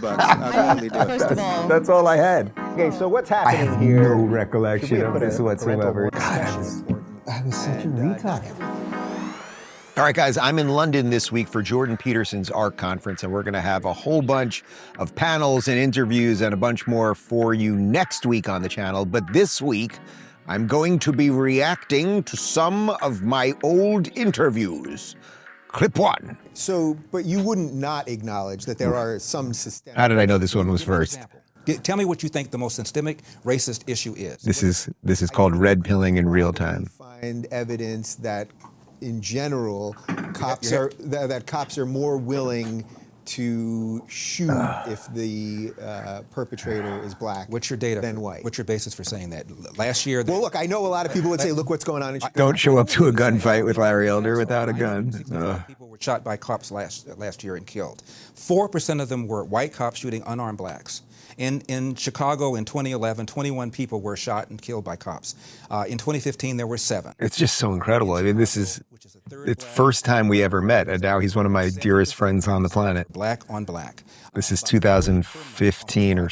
bucks. I'll gladly do it. First of all, That's all I had. Okay, so what's I happening have here? no recollection of this whatsoever. God, I was such a retard. All right, guys, I'm in London this week for Jordan Peterson's ARC conference, and we're going to have a whole bunch of panels and interviews and a bunch more for you next week on the channel. But this week, I'm going to be reacting to some of my old interviews. Clip one. So, but you wouldn't not acknowledge that there are some systemic... How did I know this one was first? Tell me what you think the most systemic racist issue is. This is called red pilling in real time. Find evidence that, in general, cops are more willing to shoot if the perpetrator is black. What's your data than white? What's your basis for saying that? Last year... Well, look, I know a lot of people would say, look what's going on in Chicago. Don't show up to a gunfight with Larry Elder without a gun. People were shot by cops last year and killed. 4% of them were white cops shooting unarmed blacks. In Chicago in 2011, 21 people were shot and killed by cops. In 2015, there were 7. It's just so incredible. I mean, it's the first time we ever met, and now he's one of my dearest friends on the planet. Black on black. This is 2015 or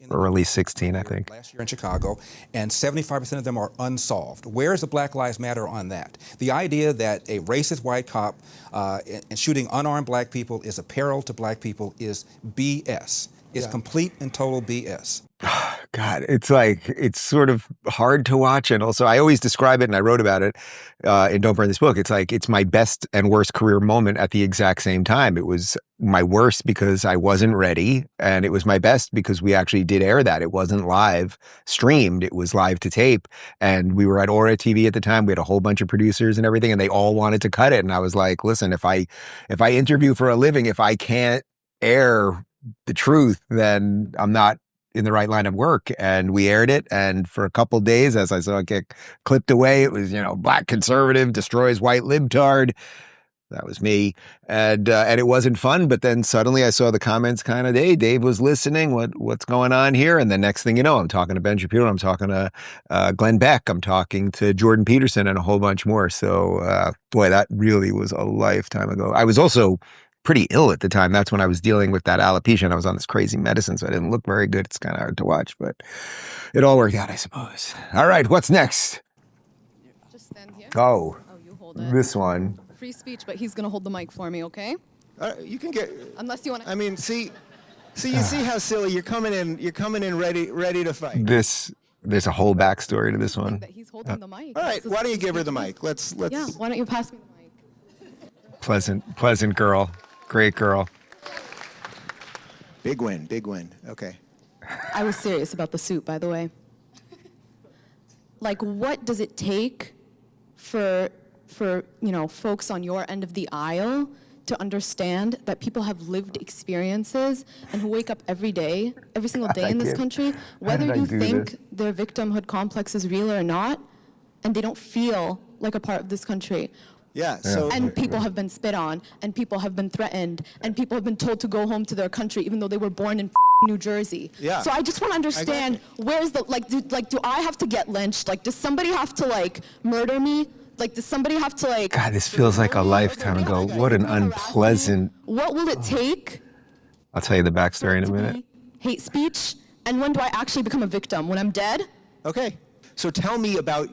early 16, I think. Last year in Chicago, and 75% of them are unsolved. Where's the Black Lives Matter on that? The idea that a racist white cop and shooting unarmed black people is a peril to black people is BS. It's complete and total BS. God, it's sort of hard to watch. And also, I always describe it, and I wrote about it in Don't Burn This Book. It's like, it's my best and worst career moment at the exact same time. It was my worst because I wasn't ready, and it was my best because we actually did air that. It wasn't live streamed. It was live to tape. And we were at Aura TV at the time. We had a whole bunch of producers and everything, and they all wanted to cut it. And I was like, listen, if I interview for a living, if I can't air the truth, then I'm not in the right line of work. And we aired it, and for a couple days, as I saw it get clipped away, it was, black conservative destroys white libtard. That was me, and it wasn't fun. But then suddenly I saw the comments, kind of, hey, Dave was listening. What's going on here? And the next thing you know, I'm talking to Ben Shapiro, I'm talking to Glenn Beck, I'm talking to Jordan Peterson, and a whole bunch more. So, boy, that really was a lifetime ago. I was also pretty ill at the time. That's when I was dealing with that alopecia, and I was on this crazy medicine, so I didn't look very good. It's kind of hard to watch, but it all worked out, I suppose. All right, what's next? just stand here. Oh, You hold it. this one. Free speech, but he's gonna hold the mic for me, okay? You can get... Unless you want to... I mean, you see how silly you're coming in ready to fight. There's a whole backstory to this one. That he's holding the mic. All right, why don't you give her the mic? Let's. Yeah, why don't you pass me the mic? Pleasant girl. Great girl. Big win. Okay. I was serious about the suit, by the way. Like, what does it take for folks on your end of the aisle to understand that people have lived experiences and who wake up every single day in this country, whether you think their victimhood complex is real or not, and they don't feel like a part of this country. Yeah. And people have been spit on, and people have been threatened, and people have been told to go home to their country even though they were born in New Jersey. Yeah. So I just want to understand, where's the, do I have to get lynched? Like, does somebody have to, murder me? Like, does somebody have to, God, this feels like a lifetime ago. What an unpleasant... What will it take? I'll tell you the backstory in a minute. Hate speech? And when do I actually become a victim? When I'm dead? Okay. So tell me about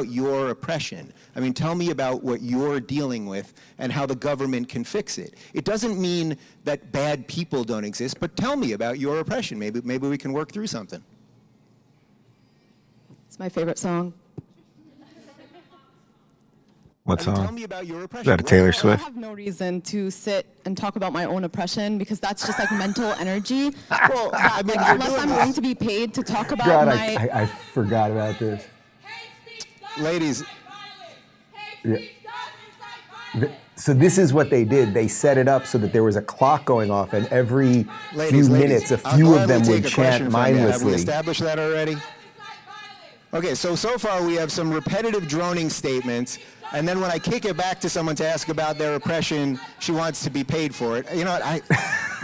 your oppression. I mean, tell me about what you're dealing with and how the government can fix it. It doesn't mean that bad people don't exist, but tell me about your oppression. Maybe we can work through something. It's my favorite song. What song? Tell me about your oppression. Is that a Taylor Swift? I have no reason to sit and talk about my own oppression because that's just like mental energy. Well, unless I'm going to be paid to talk about I forgot about this. Ladies. So this is what they did. They set it up so that there was a clock going off, and every few minutes, a few of them would chant mindlessly. Have we established that already? Okay, so far we have some repetitive droning statements, and then when I kick it back to someone to ask about their oppression, she wants to be paid for it. You know what,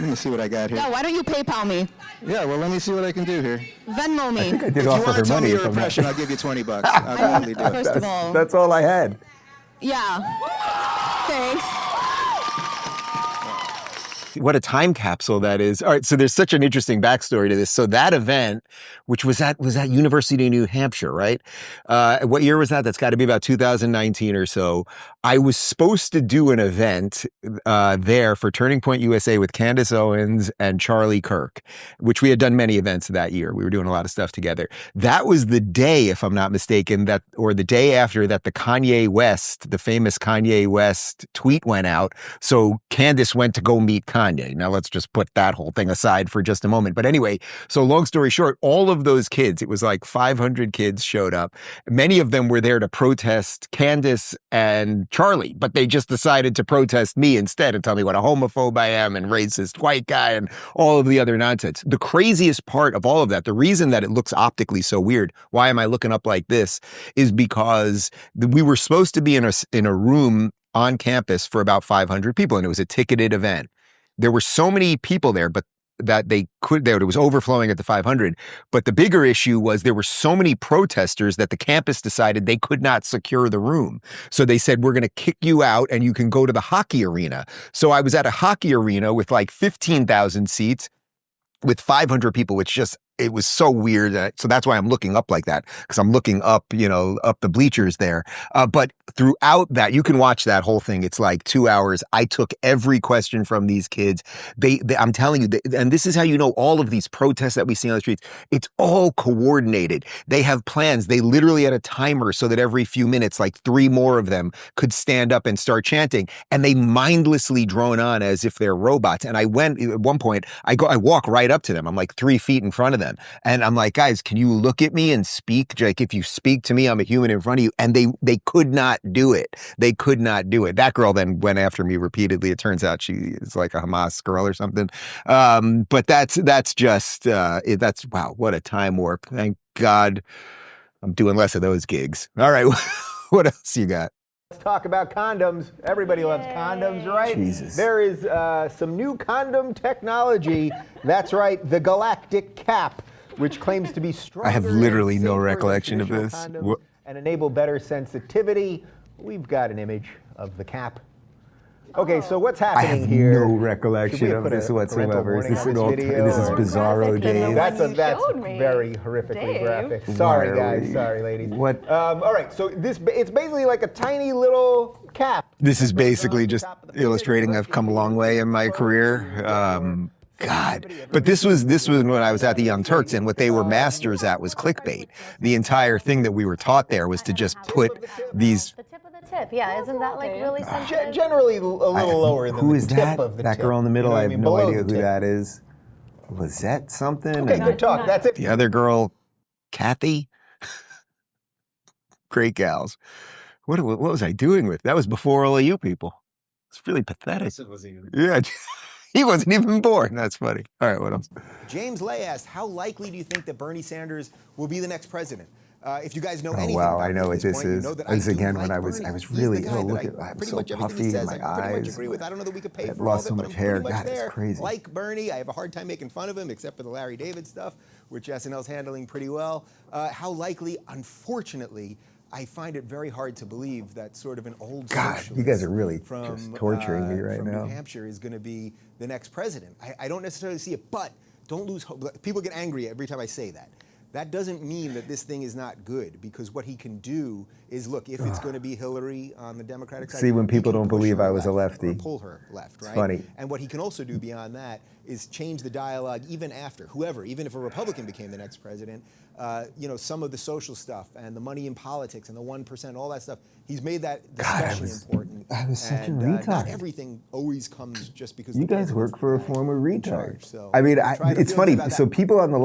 let me see what I got here. Yeah, why don't you PayPal me? Yeah, well, let me see what I can do here. Venmo me. I think I did If you offer want her to tell money. me your oppression, I'll give you $20. I'll gladly do it. First of all, That's all I had. yeah. Thanks. what a time capsule that is. All right, so there's such an interesting backstory to this. So that event, which was at University of New Hampshire, right? What year was that? That's got to be about 2019 or so. I was supposed to do an event there for Turning Point USA with Candace Owens and Charlie Kirk, which we had done many events that year. We were doing a lot of stuff together. That was the day, if I'm not mistaken, or the day after that, the famous Kanye West tweet went out. So Candace went to go meet Kanye. Now let's just put that whole thing aside for just a moment. But anyway, so long story short, all of those kids, it was like 500 kids showed up. Many of them were there to protest Candace and Charlie, but they just decided to protest me instead and tell me what a homophobe I am and racist white guy and all of the other nonsense. The craziest part of all of that, the reason that it looks optically so weird, why am I looking up like this, is because we were supposed to be in a room on campus for about 500 people, and it was a ticketed event. There were so many people there, but that it was overflowing at the 500. But the bigger issue was there were so many protesters that the campus decided they could not secure the room. So they said, we're going to kick you out and you can go to the hockey arena. So I was at a hockey arena with like 15,000 seats with 500 people, which just, it was so weird. So that's why I'm looking up like that, because I'm looking up, up the bleachers there. But throughout that, you can watch that whole thing. It's like 2 hours. I took every question from these kids. I'm telling you, and this is how you know all of these protests that we see on the streets, it's all coordinated. They have plans. They literally had a timer so that every few minutes, like 3 more of them could stand up and start chanting. And they mindlessly drone on as if they're robots. And at one point, I walk right up to them. I'm like 3 feet in front of them. And I'm like, guys, can you look at me and speak? Like, if you speak to me, I'm a human in front of you. And they could not do it. They could not do it. That girl then went after me repeatedly. It turns out she is like a Hamas girl or something. But that's wow, what a time warp. Thank God I'm doing less of those gigs. All right, what else you got? Let's talk about condoms. Everybody loves condoms, right? Jesus. There is some new condom technology. That's right, the galactic cap, which claims to be stronger. I have literally and no safer than recollection of traditional this. condoms and enable better sensitivity. We've got an image of the cap. Okay, so what's I happening have here? no recollection of this whatsoever. This is bizarro days. That's showed me, very horrifically Dave. graphic. Sorry, Why are guys. we- Sorry, ladies. What? All right, so it's basically like a tiny little cap. This is basically just illustrating I've come a long way in my career. God. But this was when I was at the Young Turks, and what they were masters at was clickbait. The entire thing that we were taught there was to just put these. The tip of the tip, yeah. Isn't that like really sensitive? Generally a little lower than Who the is tip that? of the That tip. girl in the middle? You know I what have no Below idea the who tip. that is. Lizette something? Okay, And good talk. That's it. the other girl, Kathy? Great gals. What was I doing with? That was before all of you people. It's really pathetic. Yeah. He wasn't even born. That's funny. All right, what else? James Lay asked, how likely do you think that Bernie Sanders will be the next president? If you guys know Oh anything wow, about I know me at what this this point, you is. know that This I again do when like I was Bernie. I was He's really the guy look that at I'm pretty so much everything puffy he in says, my I pretty much eyes. agree with. I don't know that we could pay I've for all lost of it, so but much I'm hair. pretty much God, it's there. crazy. Like Bernie, I have a hard time making fun of him, except for the Larry David stuff, which SNL's handling pretty well. How likely? Unfortunately, I find it very hard to believe that sort of an old God, socialist you guys are really from, just torturing me right from now. New Hampshire is going to be the next president. I don't necessarily see it, but don't lose hope. People get angry every time I say that. That doesn't mean that this thing is not good, because what he can do is, look, if it's going to be Hillary on the Democratic side, See, when he people can don't push believe her I was a left or lefty. pull her left, right? funny. And what he can also do beyond that is change the dialogue even after, whoever, even if a Republican became the next president, some of the social stuff and the money in politics and the 1%, all that stuff, he's made that discussion important. I was such a And, retard. Not everything always comes just because You the guys president's work for a the guy former in retard. charge. So I mean, try to it's feel funny. good about So that. people on the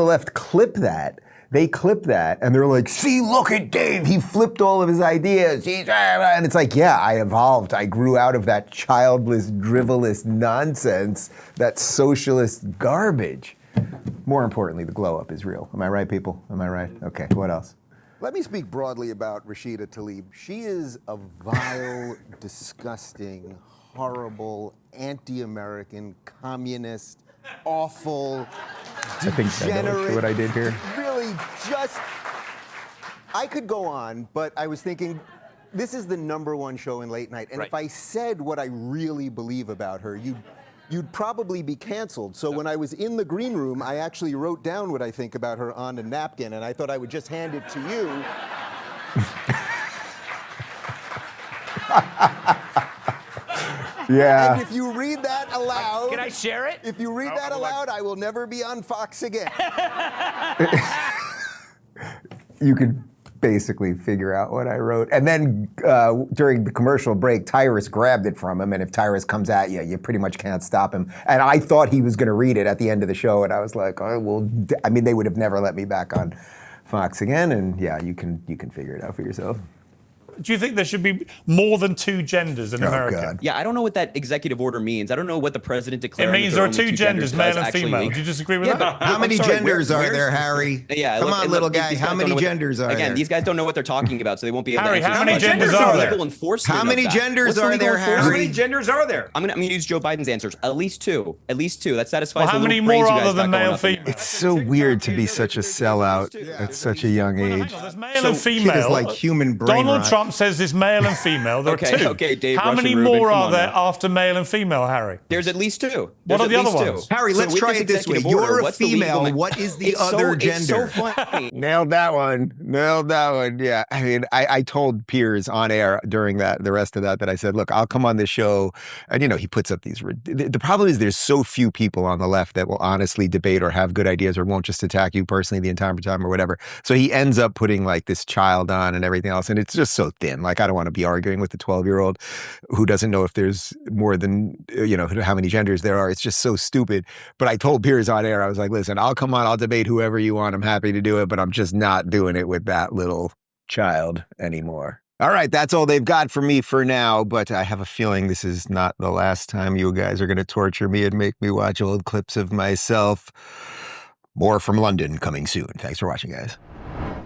left clip that. They clip that and they're like, see, look at Dave. He flipped all of his ideas. And it's like, yeah, I evolved. I grew out of that childless, drivelous nonsense, that socialist garbage. More importantly, the glow up is real. Am I right, people? Am I right? Okay, what else? Let me speak broadly about Rashida Tlaib. She is a vile, disgusting, horrible, anti-American, communist, awful, I think I know what I did here. Really just, I could go on, but I was thinking, this is the #1 show in late night, and if I said what I really believe about her, you'd probably be canceled. So when I was in the green room, I actually wrote down what I think about her on a napkin, and I thought I would just hand it to you. Yeah. And if you read that aloud... Can I share it? If you read that aloud, I will never be on Fox again. You could basically figure out what I wrote. And then during the commercial break, Tyrus grabbed it from him, and if Tyrus comes at you, you pretty much can't stop him. And I thought he was going to read it at the end of the show, and I was like, oh, well, I mean, they would have never let me back on Fox again, and yeah, you can figure it out for yourself. Do you think there should be more than 2 genders in America? God. Yeah, I don't know what that executive order means. I don't know what the president declared. It means there are 2 genders, male and female. Do you disagree with that? How many genders are there, Harry? Yeah, Come on, little guy. How many genders are there? Again, these guys don't know what they're talking about, so they won't be able Harry, to answer. how many genders are there? Legal enforcement How many of that? genders What's the are legal there, enforcement? How Harry? many genders are there? I'm gonna use Joe Biden's answers. At least 2. At least 2. That satisfies Well, how the many little phrase more you guys other than got going male, up in female? there. It's so weird to be such a sellout at such a young age. There's male and female. Kid is like human brain Donald rot. Trump says there's male and female. There are 2. Okay, Dave. How many Russian Rubin, more come are on there now. after male and female, Harry? There's at least 2. What are the other There's at least ones? 2. Harry, let's with try this it this way. executive order, You're a what's the legal female. What is the It's so- other It's so gender? funny. Nailed that one. Nailed that one. Yeah. I mean, I told Piers on air during the rest of that I said, look, I'll come on this show. And, he puts up these. The problem is there's so few people on the left that will honestly debate or have good ideas or won't just attack you personally the entire time or whatever. So he ends up putting like this child on and everything else. And it's just so thin. Like, I don't want to be arguing with the 12-year-old who doesn't know if there's more than, how many genders there are. It's just so stupid. But I told Piers on air, I was like, listen, I'll come on, I'll debate whoever you want. I'm happy to do it, but I'm just not doing it with that little child anymore. All right, that's all they've got for me for now, but I have a feeling this is not the last time you guys are going to torture me and make me watch old clips of myself. More from London coming soon. Thanks for watching, guys.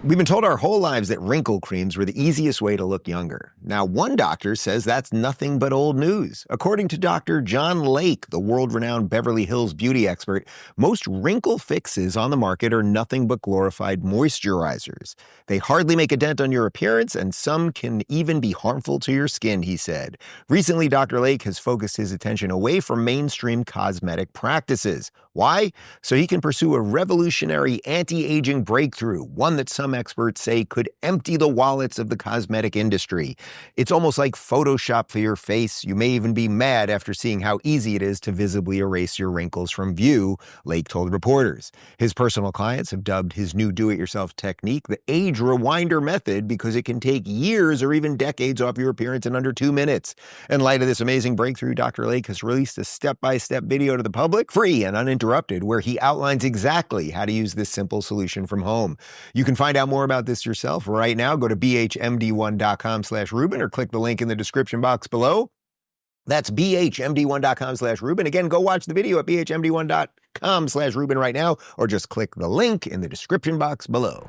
We've been told our whole lives that wrinkle creams were the easiest way to look younger. Now, one doctor says that's nothing but old news. According to Dr. John Layke, the world-renowned Beverly Hills beauty expert, most wrinkle fixes on the market are nothing but glorified moisturizers. They hardly make a dent on your appearance, and some can even be harmful to your skin, he said. Recently, Dr. Layke has focused his attention away from mainstream cosmetic practices. Why? So he can pursue a revolutionary anti-aging breakthrough, one that some experts say could empty the wallets of the cosmetic industry. It's almost like Photoshop for your face. You may even be mad after seeing how easy it is to visibly erase your wrinkles from view, Layke told reporters. His personal clients have dubbed his new do-it-yourself technique the age rewinder method because it can take years or even decades off your appearance in under 2 minutes. In light of this amazing breakthrough, Dr. Layke has released a step-by-step video to the public, free and uninterrupted, where he outlines exactly how to use this simple solution from home. You can find out more about this yourself right now. Go to bhmd1.com/Rubin or click the link in the description box below. That's bhmd1.com/Rubin. Again, go watch the video at bhmd1.com/Rubin right now, or just click the link in the description box below.